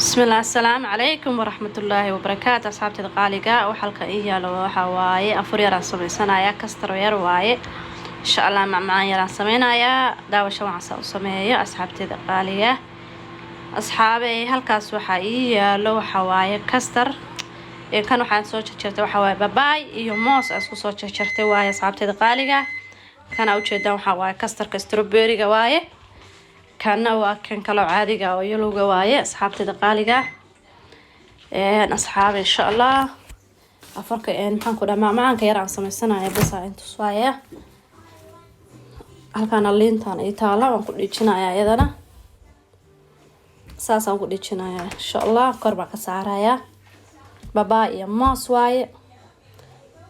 بسم الله السلام عليكم ورحمة الله وبركاته أصحابتي القالقة وحلقة إياه وحواي أفور يران سميسانا يا كستر وير واي إن شاء الله مع يران سمينا يا داوشة وعسى وسمية أصحابتي القالقة أصحابي هالكاس وحايا لو حواي كستر كانوا حان soo jarjartay waxa waaye babaay iyo moos isku soo jarjartay waaye asxaabteeda qaaliga kana u jeedaan waxa waaye kastarka strawberry-ga waaye kana waa kan kala caadiga oo yellow-ga waaye asxaabteeda qaaliga asxaab insha Allah afarka maxaan ku dhamaa macaanka yar aan sameysanayo bas intuu waaye halkaan liintan ay taala waan ku dhijinayaa iyadana saas aan ku dhijinayaa insha Allah korba ka saaraya babaay iyo moos waaye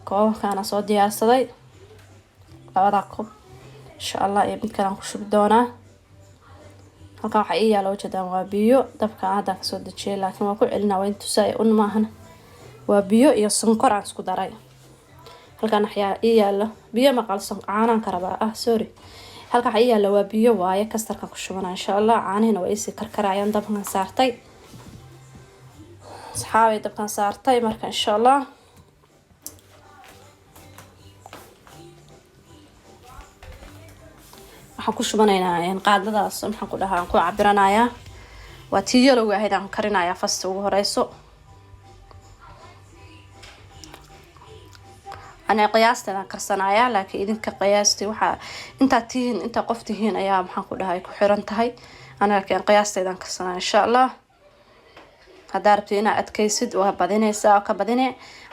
koobkana soo diyaarsaday labada koob insha Allah iyo mid kale aan ku shubi doonaa halka waxa ii yaalo jadaan waa biyo dabka hadda ka soo dajiyay laakiin waa ku celinaa waa intuu saay un maahan waa biyo iyo sonkor aan isku daray halkaan waxa ii yaalo biyo maqalsan caanaan ka rabaa sorry halka waxa ii yaalo waa biyo waaye kastarka ku shubanaa insha Allah caanina waa isi karkarayaan dabkan saartay asxaabay dabkan saartay marka insha Allah waxaan ku shubanaynaa qaadadaas maxaan ku dhahaa ku cabiranayaa waa tii yellow ahayd aan karinayaa fasta ugu horeyso ana qiyaastan karsanayaa laakiin idinka qiyaastii waxa inta qof tihiin ayaa maxaan ku dhahay ku xiran tahay ana laakiin qiyaasteedan karsanaa insha Allah haddaad rabto inaad adkaysid waa badinaysaa oo ka badine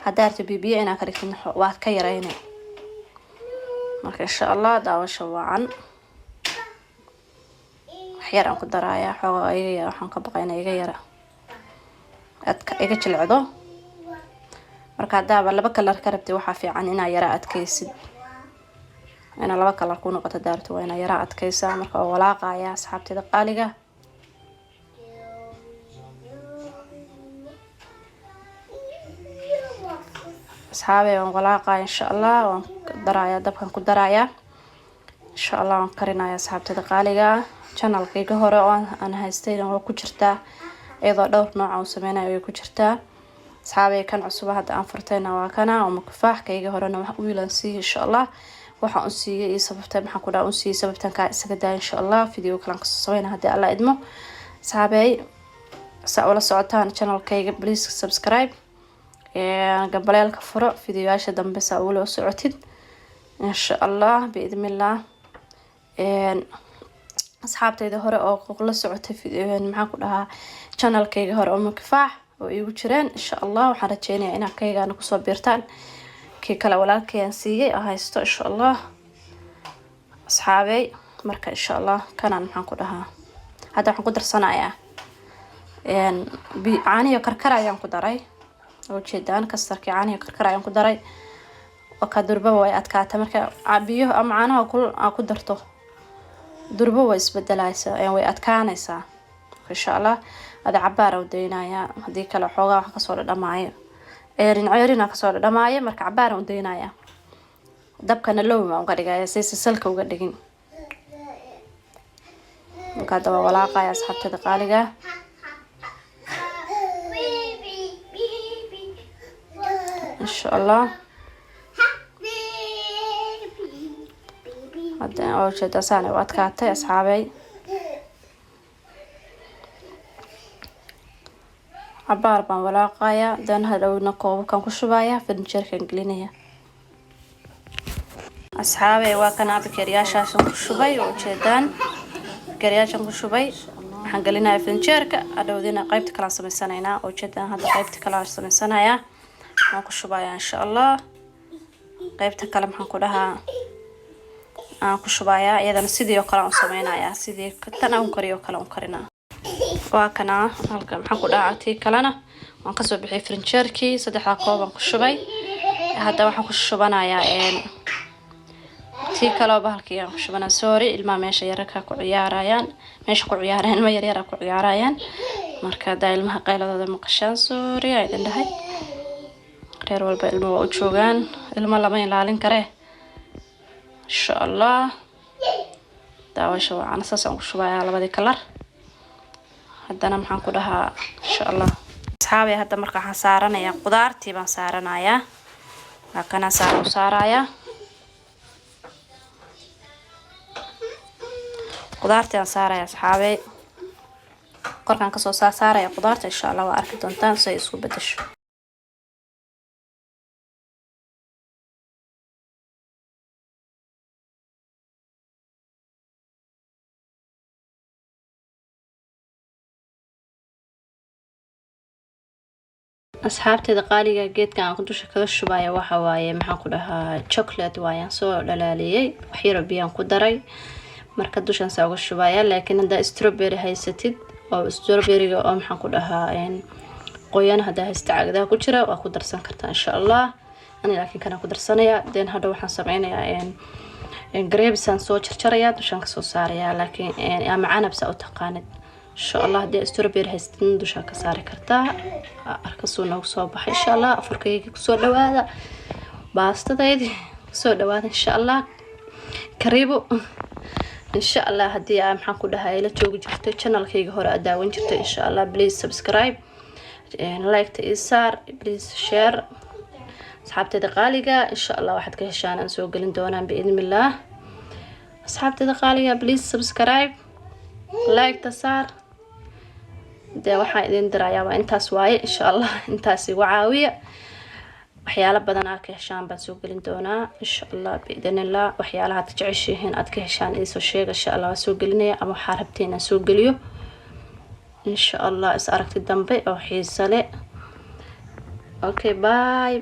haddaad rabto bibiyo inaad ka dhigtid waad ka yarayne marka insha Allah daawasho wacan waxyar aan ku darayaa xoogaa iga waxaan ka baqaynaa iga yara adka iga jilcdo marka haddaaba laba kalar ka rabtid waxaa fiican inaad yara adkaysid ina laba kalar ku noqoto daarto waa inaad yara adkaysaa marka waa walaaqaya asxaabteeda qaaliga asxaabay waan walaaqaya insha Allah waan darayaa dabkan ku darayaa insha Allah waan karinayaa asxaabteeda qaaliga channelkayga hore oo aan haystay oo ku jirta iyadoo dhowr nooc oo sameeyay ay ku jirtaa asxaabay kan cusub hadda aan furtayna waa kana oo makfaaxkayga horena wax u wiilan si insha Allah waxa uu siiyay sababta maxaan ku dhaw siiyay sababtan ka isaga daa insha Allah video kale ka soo sameeyna hadii Allah idmo asxaabay wala socotaan channelkayga please subscribe gabaleelka furo fiidiyoyaasha dambe saa ula socotid insha Allah biidmillah asxaabtayda hore oo la socotay maxaan ku dhahaa channelkayga hore oo makfaax oo igu jireen insha Allah waxaan rajeynayaa inaad kaygana ku soo biirtaan kii kale walaalkeen siiyay haysto insha Allah asxaabay marka insha Allah kanaan maxaan ku dhahaa hadda waxaan ku darsanayaa caaniyo karkar ayaan ku daray oo jeedaan kastarkii caaniyo karkar ayaan ku daray oo ka durba way adkaata marka biyo ama caanaha ku darto durba way isbedelaysaa way adkaanaysaa insha Allah ada cabaar oo deynaya hadii kale xoogaa wax ka soo dhamaaya ceerina ka soo dhamaaya marka cabaar oo deynaya dabkana low ma uga dhigaya si salka uga dhigin marka daba walaaqaya asxaabtada qaaliga insha Allah hadda oo jeeda saan u adkaatay asxaabay cabaar baan walaaqaya dan hadhowna koobkan ku shubaya furniture-kan gelinaya asxaabay waa kana abkariyaashaas ku shubay oo jeedaan abkariyaashan ku shubay waxaan gelinayaa furniture-ka hadhowdina qaybta kala sameysanaynaa oo jeedaan hadda qaybta kala sameysanayaa waan ku shubaya insha Allah qaybta kale maxaan ku dhahaa aan ku shubaya iyadana sidii kale aan sameeynayaa sidii tan aan kariyo kale aan karina waa kana halka maxaan ku dhahaa tii kalena waan ka soo bixiyay furniture-kii saddexda koob aan ku shubay hadda waxaan ku shubanayaa tii kale bahalkii aan ku shubana sorry ilma meesha yarka ku ciyaarayaan ma yar ku ciyaarayaan marka ilmaha qayladooda maqashaan sorry ay dhahay reer walba ilmo waa u joogaan ilmo lama ilaalin kare insha Allah daawasho aan saas aan ku shubayaa labadii kalar haddana maxaan ku dhahaa insha Allah. Asxaabi hadda marka waxaan saaranayaa qudaartii baan saaranayaa. Kana saaraya qudaartii aan saaraya asxaabi. Korkaan kasoo saaraya qudaarta insha Allah waa arki doontaan si ay isku bedesho. asxaabteeda qaaliga geedkan aan ku dusha kaga shubaya waxa waaye maxaan ku dhahaa chocolate waayaan soo dhalaaliyay wax yar biyaan ku daray marka dushan saa uga shubaya laakiin hada strawberry haysatid oo strawberry-ga oo maxaan ku dhahaa qoyaan hada haysta cagada ku jira waa ku darsan kartaa insha Allah ani laakiin kana ku darsanaya hada waxaan sameynayaa grapes aan soo jarjaraya dushan ka soo saaraya laakiin ama canabsa u taqaanid insha Allah hadii strawberry haystin dusha ka saari kartaa arkasoo noogu soo baxay insha Allah afurkayga ku soo dhawaada baastadaydi soo dhawaada insha Allah karibo insha Allah hadii aan maxaan ku dhahay la joogi jirtay channelkayga hore aad daawan jirtay insha Allah please subscribe and like to isar please share asxaabteeda qaaliga insha Allah waxaad ka heshaan aan soo galin doonaan biidnillah asxaabteeda qaaliga please subscribe like to sar de waxaan idin dirayaa waa intaas waaye insha Allah intaasi wacaawiya waxyaalo badan aad ka heshaan baan soo galin doonaa insha Allah biidnillah waxyaalaha aad jeceshihiin aad ka heshaan isoo sheega insha Allah soo gelinaya ama waxa rabteen aan soo geliyo insha Allah is aragti dambe oo xiiso leh okay bye